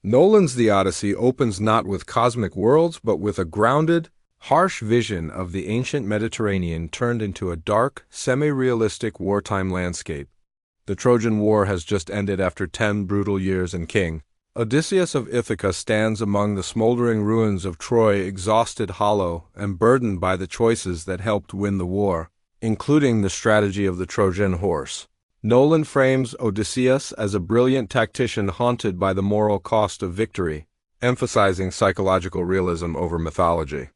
Nolan's The Odyssey opens not with cosmic worlds, but with a grounded, harsh vision of the ancient Mediterranean turned into a dark, semi-realistic wartime landscape. The Trojan War has just ended after 10 brutal years, and King Odysseus of Ithaca stands among the smoldering ruins of Troy, exhausted, hollow, and burdened by the choices that helped win the war, including the strategy of the Trojan horse. Nolan frames Odysseus as a brilliant tactician haunted by the moral cost of victory, emphasizing psychological realism over mythology.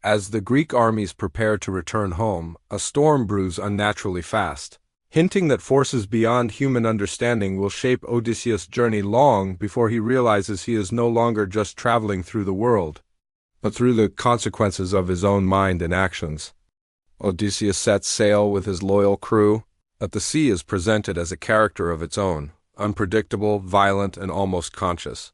As the Greek armies prepare to return home, a storm brews unnaturally fast, hinting that forces beyond human understanding will shape Odysseus' journey long before he realizes he is no longer just traveling through the world, but through the consequences of his own mind and actions. Odysseus sets sail with his loyal crew, but the sea is presented as a character of its own, unpredictable, violent, and almost conscious.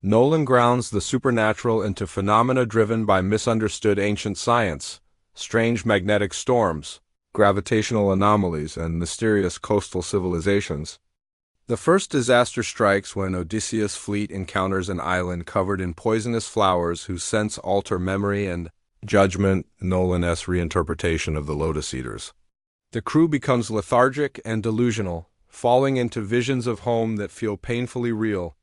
Nolan grounds the supernatural into phenomena driven by misunderstood ancient science, strange magnetic storms, gravitational anomalies, and mysterious coastal civilizations. The first disaster strikes when Odysseus' fleet encounters an island covered in poisonous flowers whose scents alter memory and judgment, Nolan-esque reinterpretation of the Lotus Eaters. The crew becomes lethargic and delusional, falling into visions of home that feel painfully real.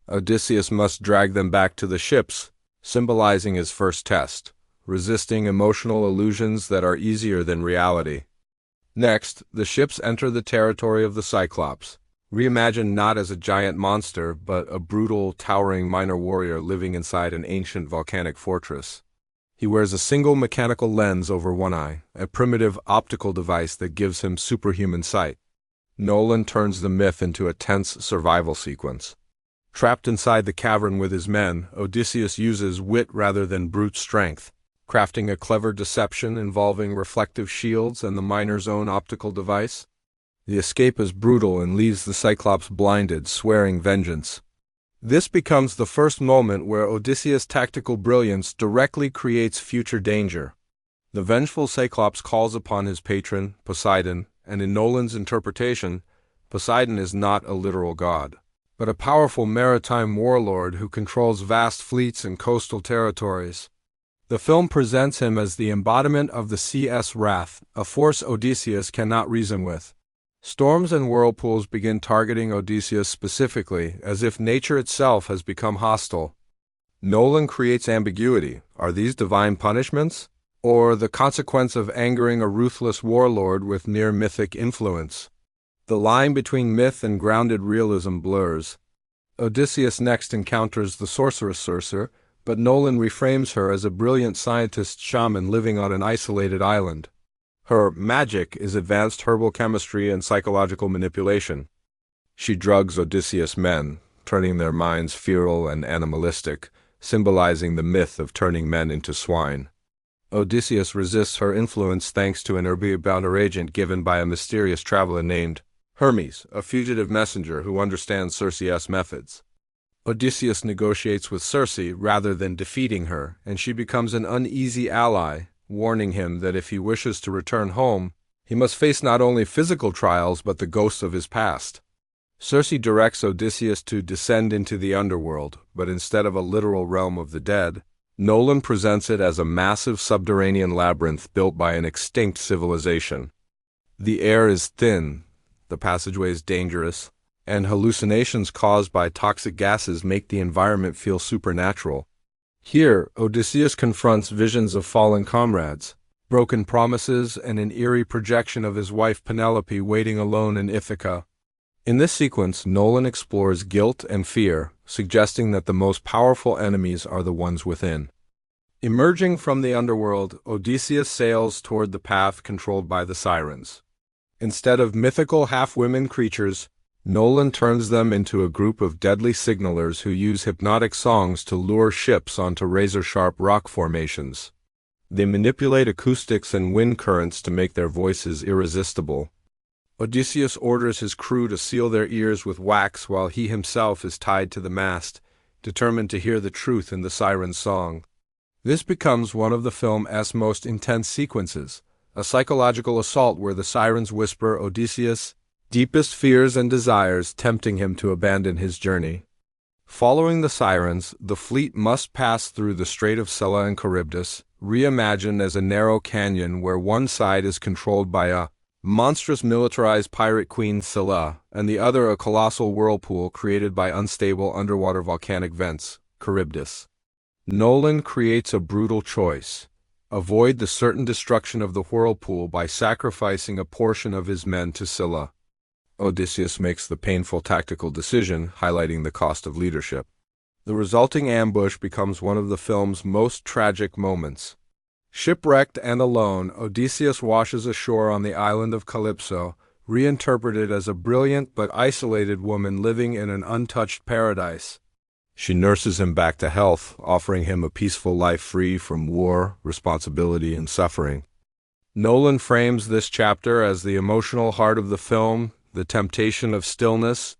Odysseus must drag them back to the ships, symbolizing his first test, resisting emotional illusions that are easier than reality. Next, the ships enter the territory of the Cyclops, reimagined not as a giant monster, but a brutal, towering minor warrior living inside an ancient volcanic fortress. He wears a single mechanical lens over one eye, a primitive optical device that gives him superhuman sight. Nolan turns the myth into a tense survival sequence. Trapped inside the cavern with his men, Odysseus uses wit rather than brute strength, crafting a clever deception involving reflective shields and the miner's own optical device. The escape is brutal and leaves the Cyclops blinded, swearing vengeance. This becomes the first moment where Odysseus' tactical brilliance directly creates future danger. The vengeful Cyclops calls upon his patron, Poseidon, and in Nolan's interpretation, Poseidon is not a literal god, but a powerful maritime warlord who controls vast fleets and coastal territories. The film presents him as the embodiment of the sea's wrath, a force Odysseus cannot reason with. Storms and whirlpools begin targeting Odysseus specifically, as if nature itself has become hostile. Nolan creates ambiguity. Are these divine punishments, or the consequence of angering a ruthless warlord with near-mythic influence? The line between myth and grounded realism blurs. Odysseus next encounters the sorceress Cersei, but Nolan reframes her as a brilliant scientist shaman living on an isolated island. Her magic is advanced herbal chemistry and psychological manipulation. She drugs Odysseus' men, turning their minds feral and animalistic, symbolizing the myth of turning men into swine. Odysseus resists her influence thanks to an herb agent given by a mysterious traveler named Hermes, a fugitive messenger who understands Circe's methods. Odysseus negotiates with Cersei rather than defeating her, and she becomes an uneasy ally, warning him that if he wishes to return home, he must face not only physical trials but the ghosts of his past. Cersei directs Odysseus to descend into the underworld, but instead of a literal realm of the dead, Nolan presents it as a massive subterranean labyrinth built by an extinct civilization. The air is thin, the passageways dangerous, and hallucinations caused by toxic gases make the environment feel supernatural. Here, Odysseus confronts visions of fallen comrades, broken promises, and an eerie projection of his wife Penelope waiting alone in Ithaca. In this sequence, Nolan explores guilt and fear, suggesting that the most powerful enemies are the ones within. Emerging from the underworld, Odysseus sails toward the path controlled by the Sirens. Instead of mythical half-women creatures, Nolan turns them into a group of deadly signalers who use hypnotic songs to lure ships onto razor-sharp rock formations. They manipulate acoustics and wind currents to make their voices irresistible. Odysseus orders his crew to seal their ears with wax while he himself is tied to the mast, determined to hear the truth in the Sirens' song. This becomes one of the film's most intense sequences, a psychological assault where the Sirens whisper Odysseus' deepest fears and desires, tempting him to abandon his journey. Following the Sirens, the fleet must pass through the Strait of Scylla and Charybdis, reimagined as a narrow canyon where one side is controlled by a monstrous militarized pirate queen Scylla, and the other a colossal whirlpool created by unstable underwater volcanic vents, Charybdis. Nolan creates a brutal choice. Avoid the certain destruction of the whirlpool by sacrificing a portion of his men to Scylla. Odysseus makes the painful tactical decision, highlighting the cost of leadership. The resulting ambush becomes one of the film's most tragic moments. Shipwrecked and alone, Odysseus washes ashore on the island of Calypso, reinterpreted as a brilliant but isolated woman living in an untouched paradise. She nurses him back to health, offering him a peaceful life free from war, responsibility, and suffering. Nolan frames this chapter as the emotional heart of the film, the temptation of stillness.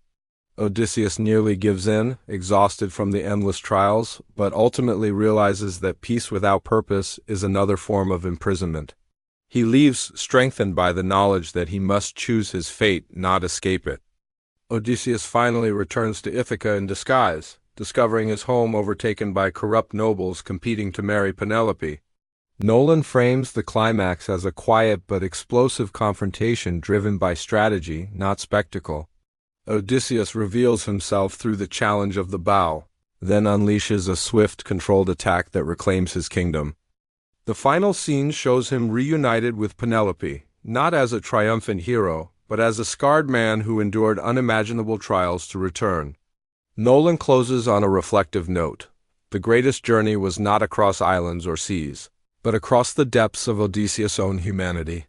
Odysseus nearly gives in, exhausted from the endless trials, but ultimately realizes that peace without purpose is another form of imprisonment. He leaves strengthened by the knowledge that he must choose his fate, not escape it. Odysseus finally returns to Ithaca in disguise, discovering his home overtaken by corrupt nobles competing to marry Penelope. Nolan frames the climax as a quiet but explosive confrontation driven by strategy, not spectacle. Odysseus reveals himself through the challenge of the bow, then unleashes a swift, controlled attack that reclaims his kingdom. The final scene shows him reunited with Penelope, not as a triumphant hero, but as a scarred man who endured unimaginable trials to return. Nolan closes on a reflective note. The greatest journey was not across islands or seas, but across the depths of Odysseus' own humanity.